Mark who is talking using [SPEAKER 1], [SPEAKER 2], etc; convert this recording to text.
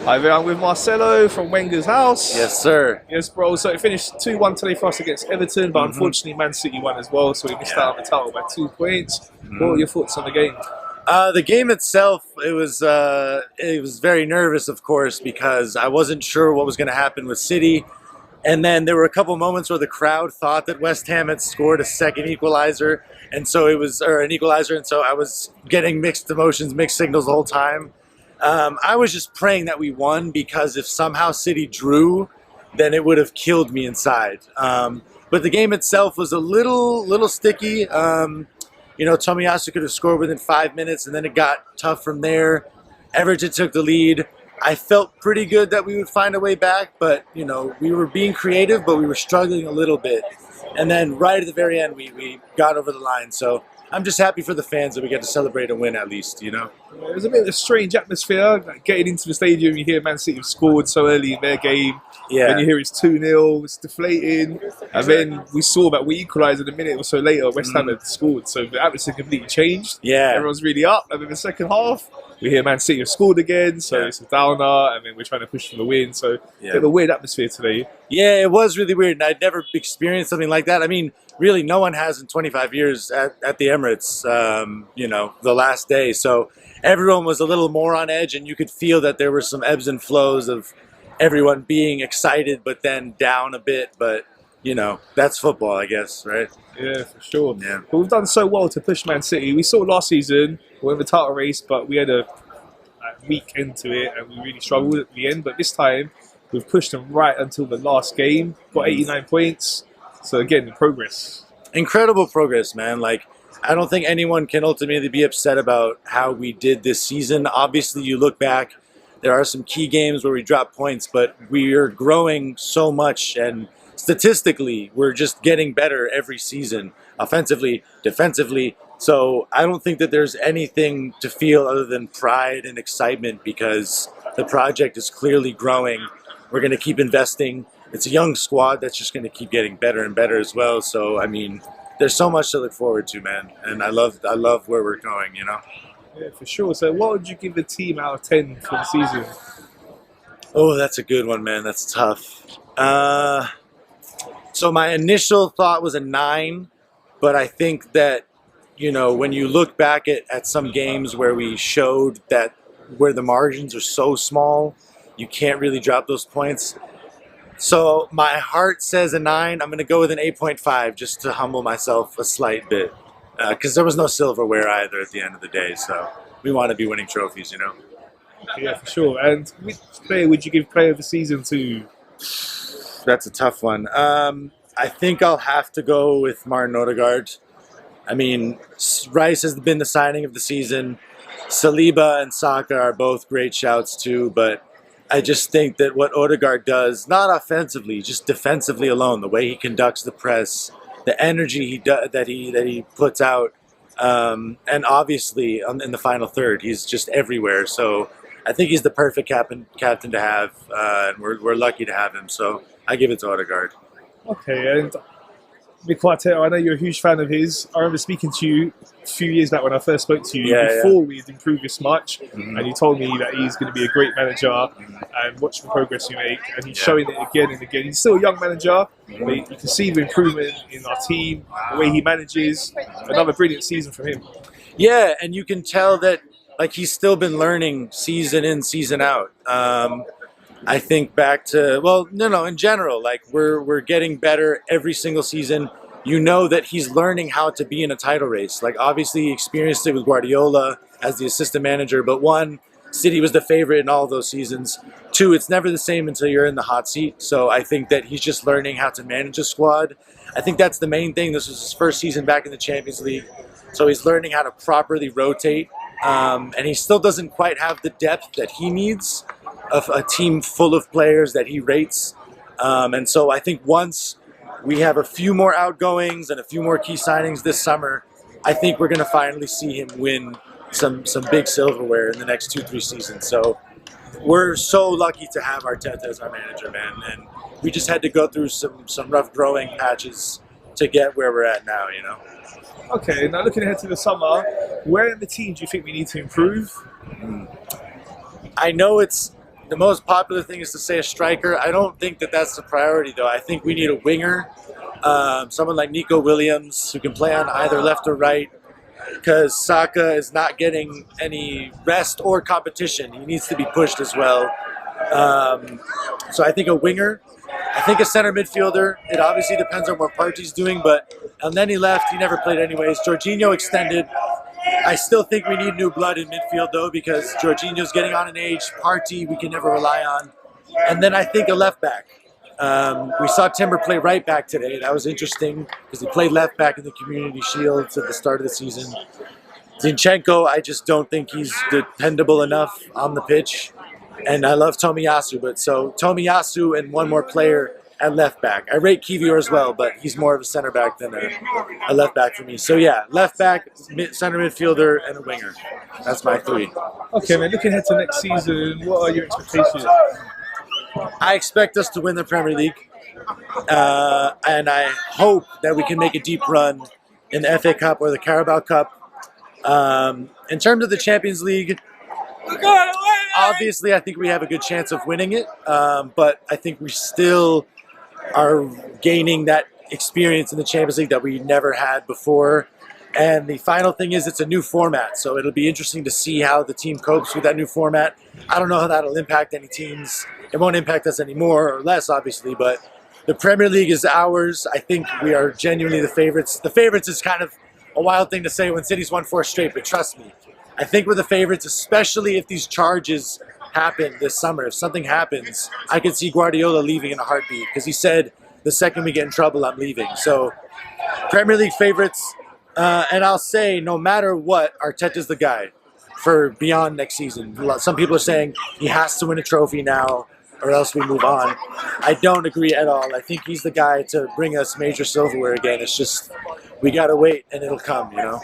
[SPEAKER 1] I'm with Marcelo from Wenger's house.
[SPEAKER 2] Yes, sir.
[SPEAKER 1] Yes, bro. So it finished 2-1 today for us against Everton, but unfortunately Man City won as well, so we missed out on the title by 2 points. What were your thoughts on the game?
[SPEAKER 2] The game itself, it was very nervous, of course, because I wasn't sure what was going to happen with City. And then there were a couple moments where the crowd thought that West Ham had scored a second equalizer, and so an equalizer, and so I was getting mixed emotions, mixed signals the whole time. I was just praying that we won, because if somehow City drew, then it would have killed me inside. But the game itself was a little sticky. Tomiyasu could have scored within 5 minutes, and then it got tough from there. Everton took the lead. I felt pretty good that we would find a way back, but, we were being creative, but we were struggling a little bit. And then right at the very end, we got over the line. So I'm just happy for the fans that we get to celebrate a win at least, It
[SPEAKER 1] was a bit of a strange atmosphere. Like getting into the stadium, you hear Man City have scored so early in their game.
[SPEAKER 2] Yeah.
[SPEAKER 1] Then you hear it's 2-0, it's deflating. And then we saw that we equalised in a minute or so later. West Ham had scored, so the atmosphere completely changed.
[SPEAKER 2] Yeah.
[SPEAKER 1] Everyone's really up. And then the second half, we hear Man City have scored again, so it's a downer, and then we're trying to push for the win. So bit of a weird atmosphere today.
[SPEAKER 2] Yeah, it was really weird, and I'd never experienced something like that. I mean, really, no one has in 25 years at the Emirates, the last day. So everyone was a little more on edge, and you could feel that there were some ebbs and flows of everyone being excited, but then down a bit. But, that's football, I guess, right?
[SPEAKER 1] Yeah, for sure.
[SPEAKER 2] Yeah.
[SPEAKER 1] But we've done so well to push Man City. We saw last season, we were in the title race, but we had a week into it, and we really struggled at the end. But this time, we've pushed them right until the last game, got 89 points. So again, progress.
[SPEAKER 2] Incredible progress, man. Like, I don't think anyone can ultimately be upset about how we did this season. Obviously, you look back, there are some key games where we drop points, but we are growing so much, and statistically, we're just getting better every season, offensively, defensively. So I don't think that there's anything to feel other than pride and excitement, because the project is clearly growing. We're going to keep investing. It's a young squad that's just going to keep getting better and better as well. So, I mean, there's so much to look forward to, man. And I love where we're going,
[SPEAKER 1] Yeah, for sure. So what would you give the team out of 10 for the season?
[SPEAKER 2] Oh, that's a good one, man. That's tough. So my initial thought was a 9, but I think that, when you look back at some games where we showed that where the margins are so small, you can't really drop those points. So my heart says a 9. I'm going to go with an 8.5 just to humble myself a slight bit, because there was no silverware either at the end of the day. So we want to be winning trophies,
[SPEAKER 1] Yeah, for sure. And which player would you give player of the season to?
[SPEAKER 2] That's a tough one. I think I'll have to go with Martin Odegaard. I mean, Rice has been the signing of the season. Saliba and Saka are both great shouts too, but I just think that what Odegaard does, not offensively, just defensively alone, the way he conducts the press, the energy that he puts out, and obviously in the final third, he's just everywhere. So I think he's the perfect captain to have, and we're lucky to have him. So I give it to Odegaard.
[SPEAKER 1] Okay, and Mikel Arteta, I know you're a huge fan of his. I remember speaking to you a few years back when I first spoke to you, before we had improved this much, and you told me that he's going to be a great manager, and watch the progress you make, and he's showing it again and again. He's still a young manager, but you can see the improvement in our team, the way he manages. Another brilliant season from him.
[SPEAKER 2] Yeah, and you can tell that he's still been learning season in, season out. I think back to, in general, we're getting better every single season. You know that he's learning how to be in a title race. Obviously he experienced it with Guardiola as the assistant manager, but 1, City was the favorite in all of those seasons. 2, it's never the same until you're in the hot seat. So I think that he's just learning how to manage a squad. I think that's the main thing. This was his first season back in the Champions League. So he's learning how to properly rotate. And he still doesn't quite have the depth that he needs of a team full of players that he rates. And so I think once we have a few more outgoings and a few more key signings this summer, I think we're going to finally see him win some big silverware in the next 2-3 seasons. So we're so lucky to have Arteta as our manager, man. And we just had to go through some rough growing patches to get where we're at now,
[SPEAKER 1] Okay, now looking ahead to the summer, where in the team do you think we need to improve?
[SPEAKER 2] I know it's the most popular thing is to say a striker. I don't think that that's the priority, though. I think we need a winger, someone like Nico Williams who can play on either left or right, because Saka is not getting any rest or competition. He needs to be pushed as well. So I think a winger. I think a center midfielder. It obviously depends on what Partey's doing, but and then he left. He never played anyways. Jorginho extended. I still think we need new blood in midfield, though, because Jorginho's getting on in age. Partey, we can never rely on. And then I think a left back. We saw Timber play right back today. That was interesting because he played left back in the Community Shield at the start of the season. Zinchenko, I just don't think he's dependable enough on the pitch. And I love Tomiyasu, but so Tomiyasu and one more player at left back. I rate Kivior as well, but he's more of a center back than a left back for me. So yeah, left back, center midfielder, and a winger. That's my three.
[SPEAKER 1] Okay, man. Looking ahead to next season, what are your expectations?
[SPEAKER 2] I expect us to win the Premier League, and I hope that we can make a deep run in the FA Cup or the Carabao Cup. In terms of the Champions League, obviously I think we have a good chance of winning it, but I think we still are gaining that experience in the Champions League that we never had before. And the final thing is it's a new format, so it'll be interesting to see how the team copes with that new format. I don't know how that'll impact any teams. It won't impact us any more or less, obviously, but the Premier League is ours. I think we are genuinely the favorites. The favorites is kind of a wild thing to say when City's won 4 straight, but trust me, I think we're the favorites, especially if these charges happen this summer. If something happens, I could see Guardiola leaving in a heartbeat because he said the second we get in trouble, I'm leaving. So Premier League favorites. And I'll say, no matter what, Arteta's the guy for beyond next season. Some people are saying he has to win a trophy now or else we move on. I don't agree at all. I think he's the guy to bring us major silverware again. It's just, we got to wait and it'll come, you know?